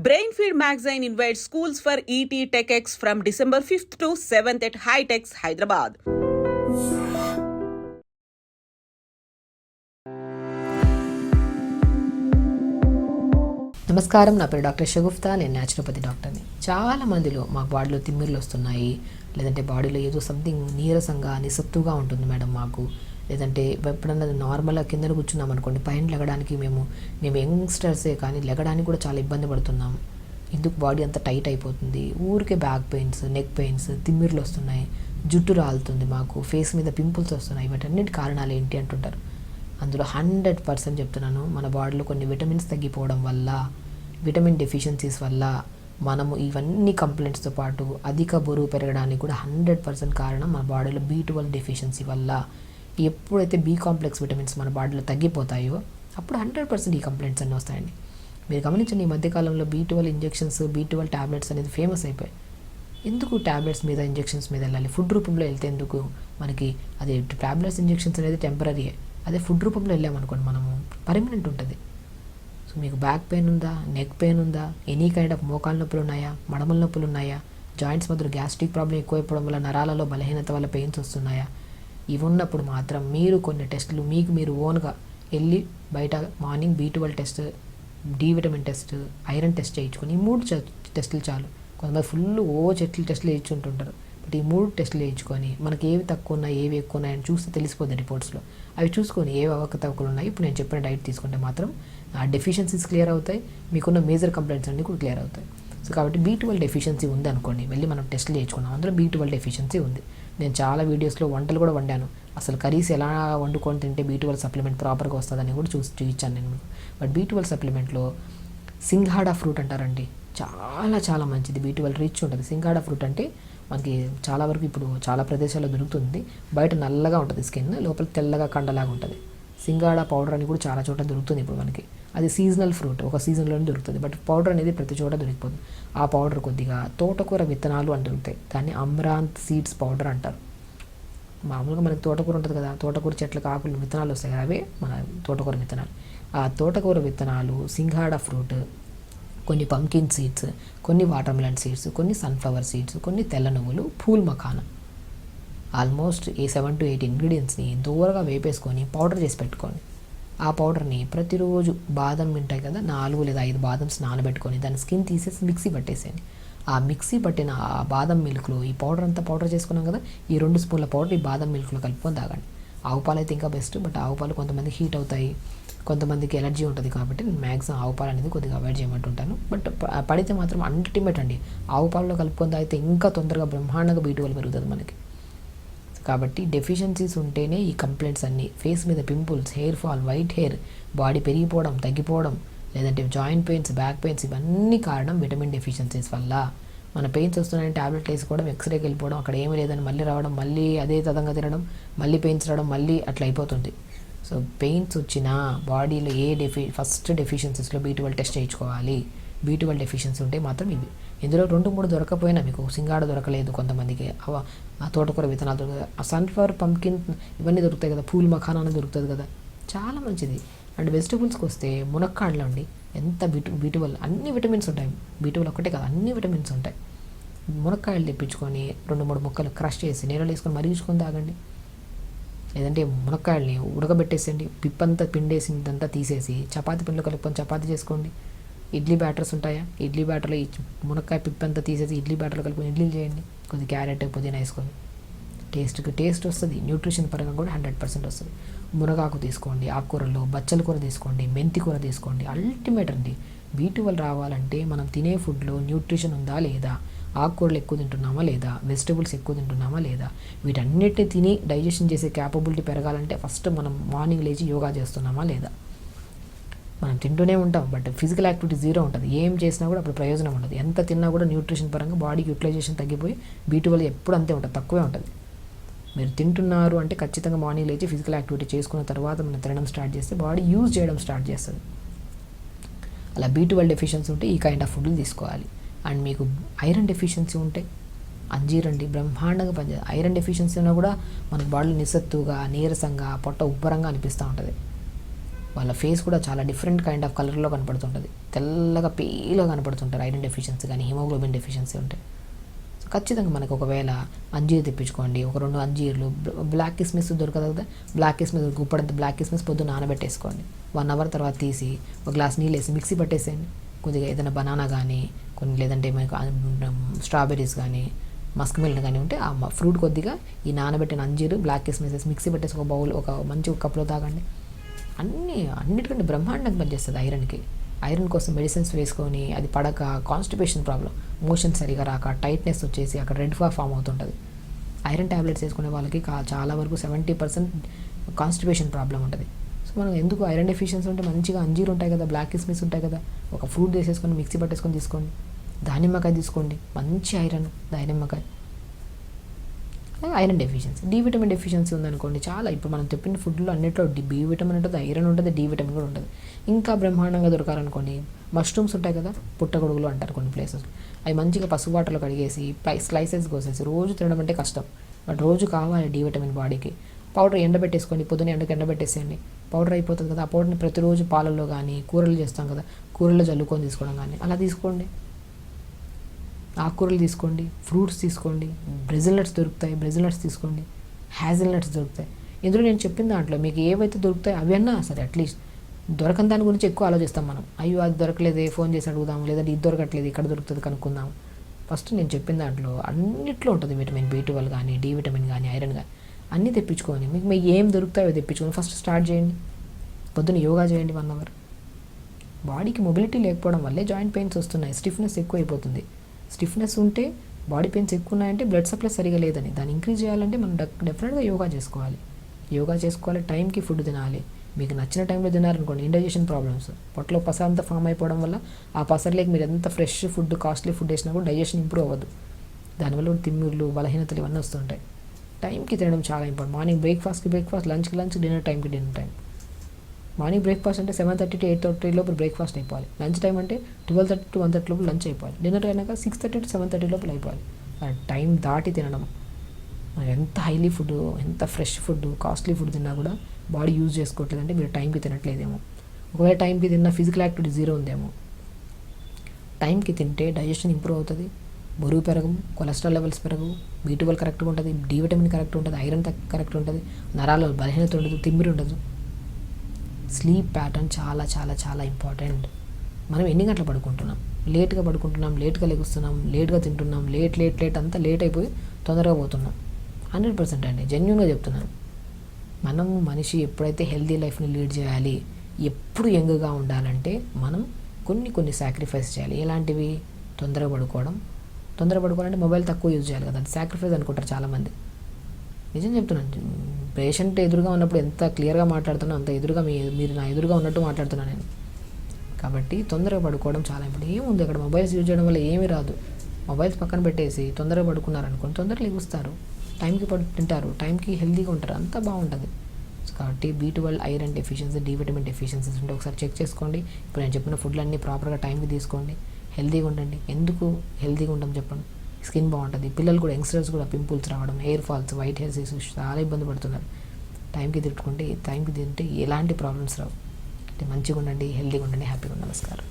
Brainfeed magazine invites schools for ET TechX from December 5th to 7th at High-Techs, Hyderabad. నమస్కారం, నా పేరు doctor Shagufta. నేను naturopathy డాక్టర్ని. చాలా మందిలో మా బాడీలో తిమ్మిర్లు వస్తున్నాయి, లేదంటే బాడీలో ఏదో సంథింగ్ నీరసంగా నిస్సత్తుగా ఉంటుంది మేడం మాకు, లేదంటే ఎప్పుడన్నా నార్మల్గా కింద కూర్చున్నాం అనుకోండి, పైన లెగడానికి మేము యంగ్స్టర్సే కానీ లెగడానికి కూడా చాలా ఇబ్బంది పడుతున్నాం. ఎందుకు బాడీ అంతా టైట్ అయిపోతుంది, ఊరికే బ్యాక్ పెయిన్స్, నెక్ పెయిన్స్, తిమ్మిర్లు వస్తున్నాయి, జుట్టు రాలుతుంది, మాకు ఫేస్ మీద పింపుల్స్ వస్తున్నాయి, వీటన్నిటి కారణాలు ఏంటి అంటుంటారు. అందులో 100% చెప్తున్నాను, మన బాడీలో కొన్ని విటమిన్స్ తగ్గిపోవడం వల్ల, విటమిన్ డెఫిషియన్సీస్ వల్ల మనము ఇవన్నీ కంప్లైంట్స్తో పాటు అధిక బరువు పెరగడానికి కూడా 100% కారణం మన బాడీలో B12 డెఫిషియన్సీ వల్ల. ఎప్పుడైతే B కాంప్లెక్స్ విటమిన్స్ మన బాడీలో తగ్గిపోతాయో అప్పుడు 100% ఈ కంప్లైంట్స్ అన్నీ వస్తాయండి. మీరు గమనించండి, ఈ మధ్యకాలంలో B12 ఇంజెక్షన్స్, B12 ట్యాబ్లెట్స్ అనేది ఫేమస్ అయిపోయాయి. ఎందుకు ట్యాబ్లెట్స్ మీద, ఇంజెక్షన్స్ మీద వెళ్ళాలి? ఫుడ్ రూపంలో వెళ్తే ఎందుకు? మనకి అదే ట్యాబ్లెట్స్, ఇంజెక్షన్స్ అనేది టెంపరీయే. అదే ఫుడ్ రూపంలో వెళ్ళామనుకోండి, మనము పర్మనెంట్ ఉంటుంది. సో మీకు బ్యాక్ పెయిన్ ఉందా, నెక్ పెయిన్ ఉందా, ఎనీ కైండ్ ఆఫ్ మోకాళ్ళ నొప్పులు ఉన్నాయా, మడమల నొప్పులు ఉన్నాయా, జాయింట్స్ మధ్యలో గ్యాస్ట్రిక్ ప్రాబ్లం ఎక్కువైపోవడం వల్ల నరాలలో బలహీనత వల్ల పెయిన్స్ వస్తున్నాయా, ఇవి ఉన్నప్పుడు మాత్రం మీరు కొన్ని టెస్టులు మీకు మీరు ఓన్గా వెళ్ళి బయట morning B12 test, D vitamin test, iron test చేయించుకొని, ఈ 3 టెస్టులు చాలు. కొంతమంది ఫుల్ టెస్టులు వేయించుకుంటుంటారు. బట్ ఈ 3 టెస్టులు వేయించుకొని మనకి ఏవి తక్కువ ఉన్నాయి, ఏవి ఎక్కువ ఉన్నాయని చూస్తే తెలిసిపోతుంది రిపోర్ట్స్లో. అవి చూసుకొని ఏవి అవకతవకలు ఉన్నాయి, ఇప్పుడు నేను చెప్పిన డైట్ తీసుకుంటే మాత్రం ఆ డెఫిషియన్సీస్ క్లియర్ అవుతాయి, మీకున్న మేజర్ కంప్లైంట్స్ అన్నీ కూడా క్లియర్ అవుతాయి. సో కాబట్టి B12 డెఫిషియన్సీ ఉంది అనుకోండి, వెళ్ళి మనం టెస్టులు చేయించుకున్నాం, అందులో B12 డెఫిషియన్సీ ఉంది. నేను చాలా వీడియోస్లో వంటలు కూడా వండాను, అసలు కర్రీస్ ఎలా వండుకొని తింటే B12 సప్లిమెంట్ ప్రాపర్గా వస్తుందని కూడా చూపించాను నేను. బట్ B12 సప్లిమెంట్లో సింఘాడా ఫ్రూట్ అంటారండి, చాలా మంచిది. B12 రిచ్ ఉంటుంది. సింఘాడా ఫ్రూట్ అంటే మనకి చాలా వరకు ఇప్పుడు చాలా ప్రదేశాల్లో దొరుకుతుంది. బయట నల్లగా ఉంటుంది స్కిన్, లోపల తెల్లగా కండలాగా ఉంటుంది. సింఘాడా పౌడర్ అని కూడా చాలా చోట దొరుకుతుంది ఇప్పుడు మనకి. అది సీజనల్ ఫ్రూట్, ఒక సీజన్లోనే దొరుకుతుంది. బట్ పౌడర్ అనేది ప్రతి చోట దొరికిపోతుంది. ఆ పౌడర్ కొద్దిగా తోటకూర విత్తనాలు అని దొరుకుతాయి, దాన్ని అమ్రాంత్ సీడ్స్ పౌడర్ అంటారు. మామూలుగా మనకి తోటకూర ఉంటుంది కదా, తోటకూర చెట్లకు ఆకులు విత్తనాలు వస్తాయి కదా, అవే మన తోటకూర విత్తనాలు. ఆ తోటకూర విత్తనాలు, సింఘాడా ఫ్రూట్, కొన్ని పంకిన్ సీడ్స్, కొన్ని వాటర్మెలన్ సీడ్స్, కొన్ని సన్ఫ్లవర్ సీడ్స్, కొన్ని తెల్ల నువ్వులు, పూల్ మఖానా, ఆల్మోస్ట్ ఈ 7 to 8 ఇంగ్రీడియంట్స్ని దూరంగా వేపేసుకొని పౌడర్ చేసి పెట్టుకోండి. ఆ పౌడర్ని ప్రతిరోజు బాదం ఉంటాయి కదా, 4 లేదా 5 బాదమ్స్ నానబెట్టుకొని దాని స్కిన్ తీసేసి మిక్సీ పట్టేసేయండి. ఆ మిక్సీ పట్టిన ఆ బాదం మిల్క్లో ఈ పౌడర్ అంతా పౌడర్ చేసుకున్నాం కదా, ఈ 2 స్పూన్ల పౌడర్ ఈ బాదం మిల్క్లో కలుపుకొని తాగండి. ఆవు పాలు అయితే ఇంకా బెస్ట్, బట్ ఆవు పాలు కొంతమందికి హీట్ అవుతాయి, కొంతమందికి ఎలర్జీ ఉంటుంది, కాబట్టి నేను మ్యాక్సిమం ఆవు పాలు అనేది కొద్దిగా అవాయిడ్ చేయమంటుంటాను. బట్ పడితే మాత్రం అల్టిమేట్ అండి, ఆవు పాలలో కలుపుకొని తాగితే ఇంకా తొందరగా బ్రహ్మాండంగా B12 పెరుగుతుంది మనకి. కాబట్టి డెఫిషియన్సీస్ ఉంటేనే ఈ కంప్లైంట్స్ అన్నీ, ఫేస్ మీద pimples, hair fall, white hair, body పెరిగిపోవడం, తగ్గిపోవడం, లేదంటే జాయింట్ పెయిన్స్, బ్యాక్ పెయిన్స్, ఇవన్నీ కారణం విటమిన్ డెఫిషియన్సీస్ వల్ల. మన పెయిన్స్ వస్తున్నాయని ట్యాబ్లెట్లు వేసుకోవడం, ఎక్స్రేకి వెళ్ళిపోవడం, అక్కడ ఏమీ లేదని మళ్ళీ రావడం, మళ్ళీ అదే తదంగా తినడం, మళ్ళీ పెయిన్స్ రావడం, మళ్ళీ అట్లా అయిపోతుంది. సో పెయిన్స్ వచ్చినా బాడీలో ఫస్ట్ డెఫిషియన్సీస్లో B12 టెస్ట్ చేయించుకోవాలి. B12 డెఫిషియన్సీ ఉంటే మాత్రం ఇవి. ఇందులో 2-3 దొరకపోయినా, మీకు సింగాడ దొరకలేదు, కొంతమందికి ఆ తోటకూర విత్తనాలు దొరుకుతాయి, ఆ సన్ఫ్లవర్, పంకిన్ ఇవన్నీ దొరుకుతాయి కదా, పూల్ మఖానా అనేది దొరుకుతుంది కదా, చాలా మంచిది. అండ్ వెజిటబుల్స్కి వస్తే మునక్కాడలో అండి ఎంత B12 అన్ని విటమిన్స్ ఉంటాయి. B12 ఒక్కటే కాదు, అన్ని విటమిన్స్ ఉంటాయి. మునక్కాయలు తెప్పించుకొని 2-3 ముక్కలు క్రష్ చేసి నీళ్ళలో వేసుకొని మరిగించుకొని తాగండి. లేదంటే మునక్కాయల్ని ఉడకబెట్టేసండి, పిప్పంతా పిండేసిందంతా తీసేసి చపాతీ పిండిలో కలుపుకొని చపాతీ చేసుకోండి. ఇడ్లీ బ్యాటర్స్ ఉంటాయా, ఇడ్లీ బ్యాటర్లో ఈ మునక్కాయ పిప్పంతా తీసేసి ఇడ్లీ బ్యాటర్లో కలుపుకొని ఇడ్లీలు చేయండి, కొద్ది క్యారెట్, పుదీనా వేసుకొని. టేస్ట్ వస్తుంది, న్యూట్రిషన్ పరంగా కూడా 100% వస్తుంది. మునగాకు తీసుకోండి, ఆకుకూరల్లో బచ్చల కూర తీసుకోండి, మెంతి కూర తీసుకోండి. అల్టిమేట్ అండి, B12 రావాలంటే మనం తినే ఫుడ్లో న్యూట్రిషన్ ఉందా లేదా, ఆకుకూరలు ఎక్కువ తింటున్నామా లేదా, వెజిటబుల్స్ ఎక్కువ తింటున్నామా లేదా, వీటన్నిటిని తిని డైజెషన్ చేసే క్యాపబిలిటీ పెరగాలంటే ఫస్ట్ మనం మార్నింగ్ లేచి యోగా చేస్తున్నామా లేదా. మనం తింటూనే ఉంటాం, బట్ ఫిజికల్ యాక్టివిటీ జీరో ఉంటుంది, ఏం చేసినా కూడా అప్పుడు ప్రయోజనం ఉండదు. ఎంత తిన్నా కూడా న్యూట్రిషన్ పరంగా బాడీకి యూటిలైజేషన్ తగ్గిపోయి B12 ఎప్పుడు అంతే ఉంటుంది, తక్కువే ఉంటుంది. మీరు తింటున్నారు అంటే ఖచ్చితంగా మార్నింగ్ లేచి ఫిజికల్ యాక్టివిటీ చేసుకున్న తర్వాత మనం తినడం స్టార్ట్ చేస్తే బాడీ యూజ్ చేయడం స్టార్ట్ చేస్తుంది. అలా B12 డెఫిషియన్సీ ఉంటే ఈ కైండ్ ఆఫ్ ఫుడ్లు తీసుకోవాలి. అండ్ మీకు ఐరన్ డెఫిషియన్సీ ఉంటే అంజీర్ అండి బ్రహ్మాండంగా పనిచేస్తుంది. ఐరన్ డెఫిషియన్సీ ఉన్నా కూడా మనకు బాడీలో నిస్సత్తుగా, నీరసంగా, పొట్ట ఉబ్బరంగా అనిపిస్తూ ఉంటుంది. వాళ్ళ ఫేస్ కూడా చాలా డిఫరెంట్ కైండ్ ఆఫ్ కలర్లో కనపడుతుంటుంది, తెల్లగా పేలుగా కనపడుతుంటారు. ఐరన్ డెఫిషియన్సీ కానీ హిమోగ్లోబిన్ డెఫిషియన్సీ ఉంటాయి. సో ఖచ్చితంగా మనకు ఒకవేళ అంజీర్ తెప్పించుకోండి, ఒక 2 అంజీర్లు, బ్లాక్ కిస్మిస్ దొరకదు కదా, బ్లాక్ కిస్మిస్ గుప్పడంత బ్లాక్ కిస్మిస్ పొద్దున్న నానబెట్టేసుకోండి. 1 అవర్ తర్వాత తీసి ఒక గ్లాస్ నీళ్ళు వేసి మిక్సీ పట్టేసేయండి. కొద్దిగా ఏదైనా బనానా కానీ కొన్ని, లేదంటే మనకు స్ట్రాబెర్రీస్ కానీ మస్క్ మిల్క్ కానీ ఉంటే ఆ ఫ్రూట్ కొద్దిగా ఈ నానబెట్టిన అంజీరు బ్లాక్ కిస్మిస్ వేసి మిక్సీ పట్టేసి ఒక బౌల్, ఒక మంచి కప్లో తాగండి. అన్నిటికంటే బ్రహ్మాండంగా పనిచేస్తుంది ఐరన్కి. ఐరన్ కోసం మెడిసిన్స్ వేసుకొని అది పడక, కాన్స్టిపేషన్ ప్రాబ్లం, మోషన్ సరిగా రాక, టైట్నెస్ వచ్చేసి అక్కడ రెడ్ ఫామ్ అవుతుంటుంది. ఐరన్ ట్యాబ్లెట్స్ వేసుకునే వాళ్ళకి చాలా వరకు 70% కాన్స్టిపేషన్ ప్రాబ్లం ఉంటుంది. సో మనం ఎందుకు ఐరన్ డెఫిషియన్సీ ఉంటే మంచిగా అంజీర్ ఉంటాయి కదా, బ్లాక్ కిస్మిస్ ఉంటాయి కదా, ఒక ఫ్రూట్ వేసేసుకొని మిక్సీ పట్టేసుకొని తీసుకోండి. దానిమ్మకాయ తీసుకోండి, మంచి ఐరన్ దానిమ్మకాయ. Iron deficiency, D vitamin deficiency ఉందనుకోండి, చాలా ఇప్పుడు మనం చెప్పిన ఫుడ్లో అన్నిట్లో బి విటమిన్ ఉంటుంది, ఐరన్ ఉంటుంది, డి విటమిన్ కూడా ఉంటుంది. ఇంకా బ్రహ్మాండంగా దొరకాలనుకోండి, మష్రూమ్స్ ఉంటాయి కదా, పుట్టగొడుగులు అంటారు కొన్ని ప్లేసెస్, అవి మంచిగా పసుపు వాటర్లో కడిగేసి స్లైసెస్ కోసేసి రోజు తినడం అంటే కష్టం, బట్ రోజు కావాలి డి విటమిన్ బాడీకి. పౌడర్ ఎండబెట్టేసుకోండి, పొద్దున్న ఎండకు ఎండబెట్టేసేయండి, పౌడర్ అయిపోతుంది కదా. ఆ పౌడర్ని ప్రతిరోజు పాలల్లో కానీ, కూరలు చేస్తాం కదా, కూరల్లో జల్లుకొని తీసుకోవడం కానీ అలా తీసుకోండి. ఆకుకూరలు తీసుకోండి, ఫ్రూట్స్ తీసుకోండి, బ్రెజిల్ నట్స్ దొరుకుతాయి, బ్రెజిల్ నట్స్ తీసుకోండి, హ్యాజిల్ నట్స్ దొరుకుతాయి. ఇందులో నేను చెప్పిన దాంట్లో మీకు ఏవైతే దొరుకుతాయి అవి అన్నా సరే, అట్లీస్ట్ దొరకని దాని గురించి ఎక్కువ ఆలోచిస్తాం మనం. అయ్యో అది దొరకలేదే, ఫోన్ చేసి అడుగుదాం, లేదంటే ఇది దొరకట్లేదు, ఇక్కడ దొరుకుతుంది కనుక్కుందాం. ఫస్ట్ నేను చెప్పిన దాంట్లో అన్నిట్లో ఉంటుంది విటమిన్ B12 కానీ, డి విటమిన్ కానీ, ఐరన్ కానీ, అన్నీ తెప్పించుకొని మీకు ఏం దొరుకుతాయో తెప్పించుకొని ఫస్ట్ స్టార్ట్ చేయండి. పొద్దున్న యోగా చేయండి 1 అవర్. బాడీకి మొబిలిటీ లేకపోవడం వల్లే జాయింట్ పెయిన్స్ వస్తున్నాయి, స్టిఫ్నెస్ ఎక్కువ అయిపోతుంది. స్టిఫ్నెస్ ఉంటే, బాడీ పెయిన్స్ ఎక్కువ ఉన్నాయంటే బ్లడ్ సప్లై సరిగా లేదని. దాన్ని ఇంక్రీజ్ చేయాలంటే మనం డెఫినెట్గా యోగా చేసుకోవాలి, టైంకి ఫుడ్ తినాలి. మీకు నచ్చిన టైంలో తినారనుకోండి, ఇండైజెషన్ ప్రాబ్లమ్స్, పొట్టలో పస అంతా ఫామ్ అయిపోవడం వల్ల ఆ పసర్లేకి మీరు ఎంత ఫ్రెష్ ఫుడ్, కాస్ట్లీ ఫుడ్ వేసినా కూడా డైజెషన్ ఇంప్రూవ్ అవ్వదు. దానివల్ల తిమ్మిర్లు, బలహీనతలు ఇవన్నీ వస్తుంటాయి. టైంకి తినడం చాలా ఇంపార్టెంట్. మార్నింగ్ బ్రేక్ఫాస్ట్, లంచ్కి lunch, dinner time. Morning breakfast అంటే 7:30 to 8:30 లోపు బ్రేక్ఫాస్ట్ అయిపోవాలి. లంచ్ టైం అంటే 12:30 to 1:30 లోపు లంచ్ అయిపోవాలి. డిన్నర్ అయినాక 6:30 to 7:30 లోపల అయిపోవాలి. టైం దాటి తినడం, ఎంత హైలీ ఫుడ్, ఎంత ఫ్రెష్ ఫుడ్, కాస్ట్లీ ఫుడ్ తిన్నా కూడా బాడీ యూజ్ చేసుకోవట్లేదు అంటే మీరు టైంకి తినట్లేదేమో. ఒకవేళ టైంకి తిన్న ఫిజికల్ యాక్టివిటీ 0 ఉందేమో. టైంకి తింటే డైజెషన్ ఇంప్రూవ్ అవుతుంది, బరువు పెరగము, కొలెస్ట్రాల్ లెవెల్స్ పెరగవు, B12 కరెక్ట్గా ఉంటుంది, డి విటమిన్ కరెక్ట్ ఉంటుంది, ఐరన్ కరెక్ట్ ఉంటుంది, నరాల బలహీనత ఉండదు, తిమ్మిరి ఉండదు. స్లీప్ ప్యాటర్న్ చాలా చాలా చాలా ఇంపార్టెంట్. మనం ఎన్ని గంటలు పడుకుంటున్నాం, లేట్గా పడుకుంటున్నాం, లేట్గా లెగుస్తున్నాం, లేట్గా తింటున్నాం, లేట్ అంతా లేట్ అయిపోయి తొందరగా పోతున్నాం. 100% అండి, జెన్యూన్గా చెప్తున్నాను. మనిషి ఎప్పుడైతే హెల్తీ లైఫ్ని లీడ్ చేయాలి, ఎప్పుడు యంగ్గా ఉండాలంటే మనం కొన్ని సాక్రిఫైస్ చేయాలి. ఎలాంటివి? తొందరగా పడుకోవాలంటే మొబైల్ తక్కువ యూజ్ చేయాలి కదా, అది సాక్రిఫైస్ అనుకుంటారు చాలామంది. నిజం చెప్తున్నాను, పేషెంట్ ఎదురుగా ఉన్నప్పుడు ఎంత క్లియర్గా మాట్లాడుతున్నా అంత ఎదురుగా మీరు నా ఎదురుగా ఉన్నట్టు మాట్లాడుతున్నాను నేను. కాబట్టి తొందరగా పడుకోవడం చాలా ఇంపార్టెంట్. ఏముంది అక్కడ, మొబైల్స్ యూజ్ చేయడం వల్ల ఏమీ రాదు. మొబైల్స్ పక్కన పెట్టేసి తొందరగా పడుకున్నారనుకోండి, తొందరగా లెగుస్తారు, టైంకి తింటారు, టైంకి హెల్తీగా ఉంటారు, అంతా బాగుంటుంది. కాబట్టి B12, iron deficiency, D vitamin deficiencies ఉంటే ఒకసారి చెక్ చేసుకోండి. ఇప్పుడు నేను చెప్పిన ఫుడ్లు అన్నీ ప్రాపర్గా టైంకి తీసుకోండి, హెల్తీగా ఉండండి. ఎందుకు హెల్తీగా ఉంటాం చెప్పండి? స్కిన్ బాగుంటుంది. పిల్లలు కూడా, యంగ్స్టర్స్ కూడా పింపుల్స్ రావడం, hair falls, white hairs issues చాలా ఇబ్బంది పడుతున్నారు. టైంకి తింటే ఎలాంటి ప్రాబ్లమ్స్ రావు. మంచిగా ఉండండి, హెల్తీగా ఉండండి, హ్యాపీగా ఉండండి. నమస్కారం.